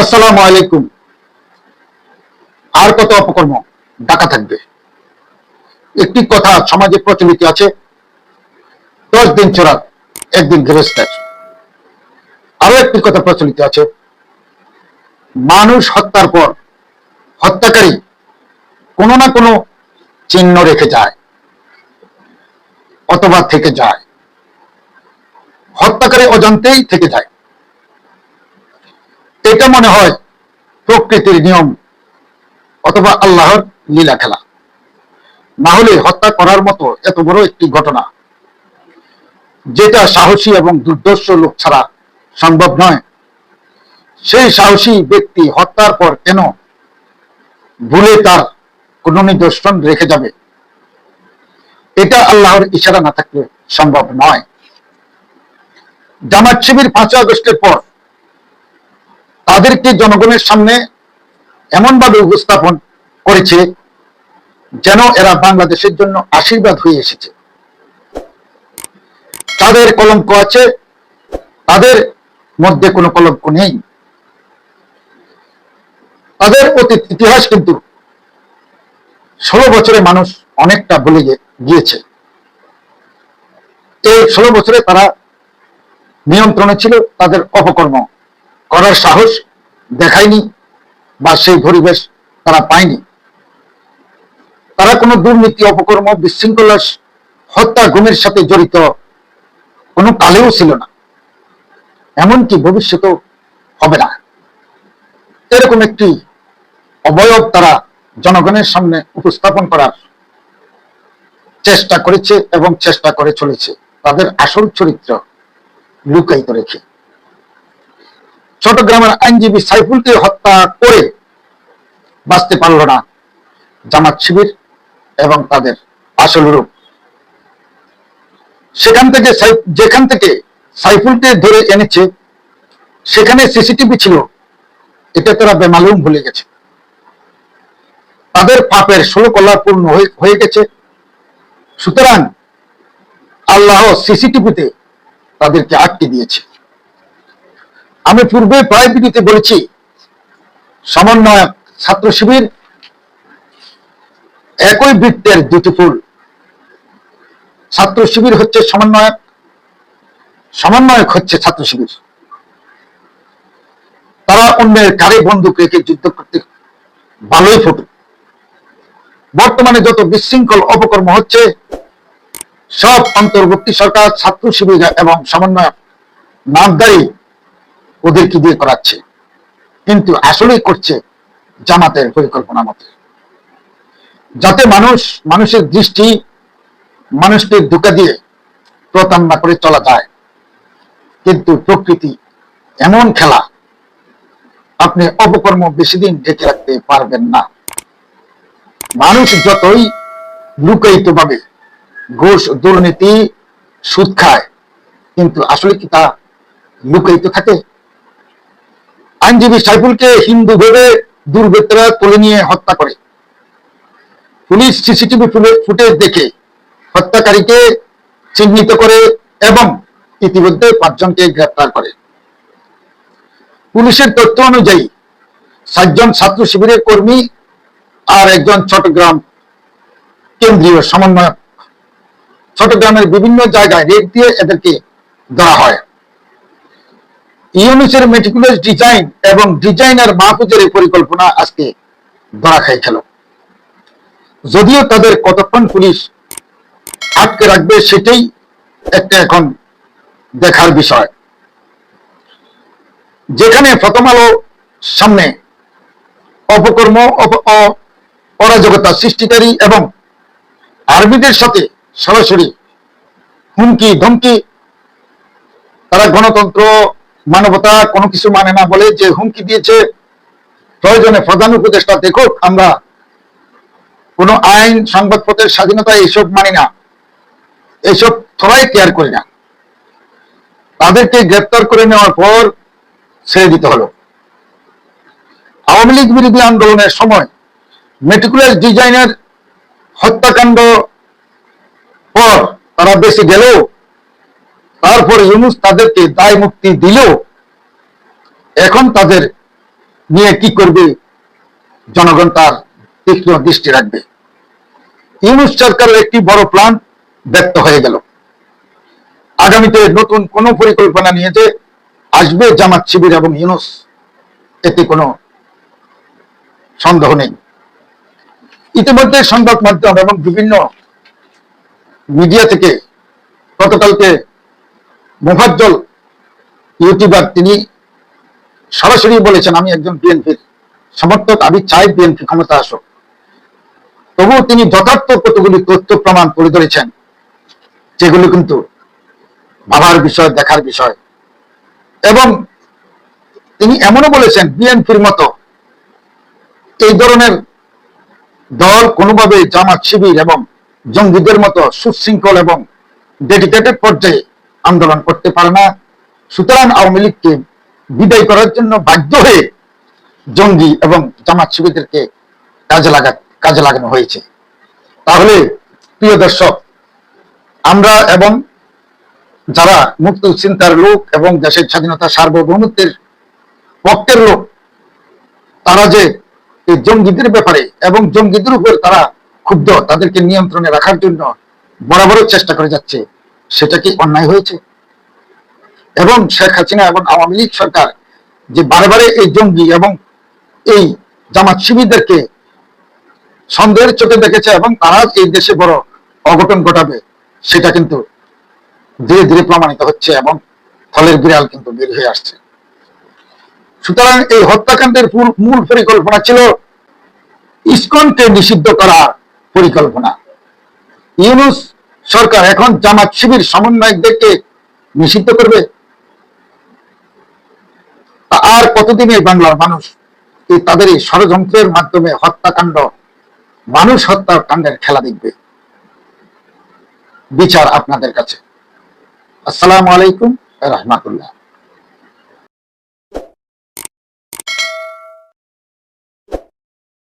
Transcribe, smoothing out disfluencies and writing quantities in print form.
আসসালামু আলাইকুম। আর কত অপকর্ম ঢাকা থাকবে? একটি কথা সমাজে প্রচলিত আছে, 10 দিন চোরাত, একদিন গ্রেফতার। আরো একটি কথা প্রচলিত আছে, মানুষ হত্যার পর হত্যাকারী কোনো না কোনো চিহ্ন রেখে যায় অথবা থেকে যায়, হত্যাকারী অজান্তেই থেকে যায়। এটা মনে হয় প্রকৃতির নিয়ম অথবা আল্লাহর লীলা খেলা। না হলে হত্যা করার মতো এত বড় একটি ঘটনা, যেটা সাহসী এবং দুর্ধর্ষ লোক ছাড়া সম্ভব নয়, সেই সাহসী ব্যক্তি হত্যার পর কেন ভুলে তার কোন নিদর্শন রেখে যাবে? এটা আল্লাহর ইশারা না থাকলে সম্ভব নয়। জামাত শিবির 5ই আগস্টের পর তাদেরকে জনগণের সামনে এমনভাবে উপস্থাপন করেছে যেন এরা বাংলাদেশের জন্য আশীর্বাদ হয়ে এসেছে। তাদের কলঙ্ক আছে, তাদের মধ্যে কোনো কলঙ্ক নেই। তাদের অতীত ইতিহাস কিন্তু 16 বছরে মানুষ অনেকটা ভুলে গিয়েছে। এই 16 বছরে তারা নিয়ন্ত্রণে ছিল, তাদের অপকর্ম করার সাহস দেখায়নি বা সেই পরিবেশ তারা পায়নি। তারা কোনো দুর্নীতি, অপকর্ম, বিশৃঙ্খলা, হত্যা, গুমের সাথে জড়িত কোনো কালেও ছিল না, এমনকি ভবিষ্যতেও হবে না। এরকম একটি অবয়ব তারা জনগণের সামনে উপস্থাপন করার চেষ্টা করেছে এবং চেষ্টা করে চলেছে, তাদের আসল চরিত্র লুকায়িত রেখে। চট্টগ্রামের আইনজীবী সাইফুলকে হত্যা করে বাঁচতে পারল না জামাত শিবির এবং তাদের আসল রূপ। যেখান থেকে সাইফুলকে ধরে এনেছে সেখানে সিসিটিভি ছিল, এটা তারা বেমালুম ভুলে গেছে। তাদের পাপের 16 কলা পূর্ণ হয়ে গেছে। সুতরাং আল্লাহ সিসিটিভিতে তাদেরকে আটকে দিয়েছে। আমি পূর্বে প্রায় ভিডিওতে বলেছি, সমন্বয়ক ছাত্র শিবির একই বৃত্তের দুটি ফুল। ছাত্র শিবির হচ্ছে সমন্বয়ক, সমন্বয়ক হচ্ছে ছাত্র শিবির। তারা অন্যের কারে বন্দুক রেখে যুদ্ধ করতে ভালোই ফটো। বর্তমানে যত বিশৃঙ্খল অপকর্ম হচ্ছে সব অন্তর্বর্তী সরকার, ছাত্র শিবির এবং সমন্বয়ক নামদারি ওদেরকে দিয়ে করাচ্ছে, কিন্তু আসলেই করছে জামাতের পরিকল্পনা মতে, যাতে মানুষের দৃষ্টি মানুষকে ধোঁকা দিয়ে প্রতারণা করে চলা যায়। কিন্তু প্রকৃতি এমন খেলা, আপনি অপকর্ম বেশি দিন ঢেকে রাখতে পারবেন না। মানুষ যতই লুকায়িত ভাবে ঘুষ, দুর্নীতি, সুদ খায়, কিন্তু আসলে কি তা লুকায়িত থাকে? আইনজীবী সাইফুলকে হিন্দু ভেবে দুর্বৃত্তরা তুলে নিয়ে হত্যা করে। পুলিশ সিসিটিভি ফুটেজ দেখে হত্যাকারীকে চিহ্নিত করে এবং ইতিমধ্যে 5 জনকে গ্রেফতার করে। পুলিশের তথ্য অনুযায়ী 7 জন ছাত্র শিবিরের কর্মী আর 1 জন চট্টগ্রাম কেন্দ্রীয় সমন্বয়ক। চট্টগ্রামের বিভিন্ন জায়গায় রেড দিয়ে এদেরকে ধরা হয়। ইউনুসের মেটিকুলাস ডিজাইন এবং ডিজাইনার মাহফুজের পরিকল্পনা আজকে ধরা খাই খেল। যদিও তাদের কতক্ষণ পুলিশ আটকে রাখবে সেটাই একটা এখন দেখার বিষয়। যেখানে প্রথম আলো সামনে অপকর্ম, অরাজকতা সৃষ্টিকারী এবং আর্মিদের সাথে সরাসরি হুমকি ধমকি, তারা গণতন্ত্র, মানবতা কোনো কিছু মানে না বলে যে হুমকি দিয়েছে, প্রয়োজনে প্রধান উপদেষ্টা দেখুক, আমরা কোন আইন, সংবাদপত্রের স্বাধীনতা এইসব মানি না, এইসব সবাই কেয়ার করি না। তাদেরকে গ্রেপ্তার করে নেওয়ার পর ছেড়ে দিতে হলো। আওয়ামী লীগ বিরোধী আন্দোলনের সময় মেটিকুলাস ডিজাইনের হত্যাকাণ্ড পর তারা বেঁচে গেলেও, তারপরে ইউনুস তাদেরকে দায় মুক্তি দিলেও এখন তাদের নিয়ে কি করবে জনগণ তার তীক্ষ্ণ দৃষ্টি রাখবে। ইউনূস সরকারের একটি বড় প্ল্যান ব্যর্থ হয়ে গেল। আগামীতে নতুন কোন পরিকল্পনা নিয়ে যে আসবে জামাত শিবির এবং ইউনূস, এতে কোনো সন্দেহ নেই। ইতিমধ্যে সংবাদ মাধ্যম এবং বিভিন্ন মিডিয়া থেকে গতকালকে মোফাজ্জল ইউটিউবার তিনি সরাসরি বলেছেন, আমি একজন বিএনপির সমর্থক, আমি চাই বিএনপি ক্ষমতা আসুক। তবুও তিনি যথার্থ কতগুলি তথ্য প্রমাণ তুলে ধরেছেন, যেগুলো কিন্তু ভাবার বিষয়, দেখার বিষয়। এবং তিনি এমনও বলেছেন, বিএনপির মতো এই ধরনের দল কোনোভাবে জামাত শিবির এবং জঙ্গিদের মতো সুশৃঙ্খল এবং ডেডিকেটেড পর্যায়ে আন্দোলন করতে পারে না। সুতরাং আওয়ামী লীগকে বিদায় করার জন্য বাধ্য হয়ে জঙ্গি এবং জামাত শিবিরদেরকে কাজে লাগানো হয়েছে। তাহলে প্রিয় দর্শক, আমরা এবং যারা মুক্ত চিন্তার লোক এবং দেশের স্বাধীনতা সার্বভৌমত্বের পক্ষের লোক, তারা যে এই জঙ্গিদের ব্যাপারে এবং জঙ্গিদের উপর তারা ক্ষুব্ধ, তাদেরকে নিয়ন্ত্রণে রাখার জন্য বরাবরই চেষ্টা করে যাচ্ছে, সেটা কি অন্যায় হয়েছে? এবং শেখ হাসিনা এবং আওয়ামী লীগ সরকার যে বারে বারে এই জঙ্গি এবং এই জামাত শিবিরদেরকে সন্দেহের চোখে দেখেছে এবং তারা এই দেশে বড় অঘটন ঘটাবে, সেটা কিন্তু ধীরে ধীরে প্রমাণিত হচ্ছে এবং ফলের বিড়াল কিন্তু বের হয়ে আসছে। সুতরাং এই হত্যাকাণ্ডের মূল পরিকল্পনা ছিল ইসকনকে নিষিদ্ধ করার পরিকল্পনা। ইউনূস সরকার এখন জামাত শিবির সমন্বয়কদেরকে নিষিদ্ধ করবে। আর কতদিন এই বাংলার মানুষ তাদের এই ষড়যন্ত্রের মাধ্যমে হত্যাকাণ্ড, মানুষ হত্যাকাণ্ডের খেলা দেখবে? বিচার আপনাদের কাছে। আসসালামু আলাইকুম ওয়া রাহমাতুল্লাহ।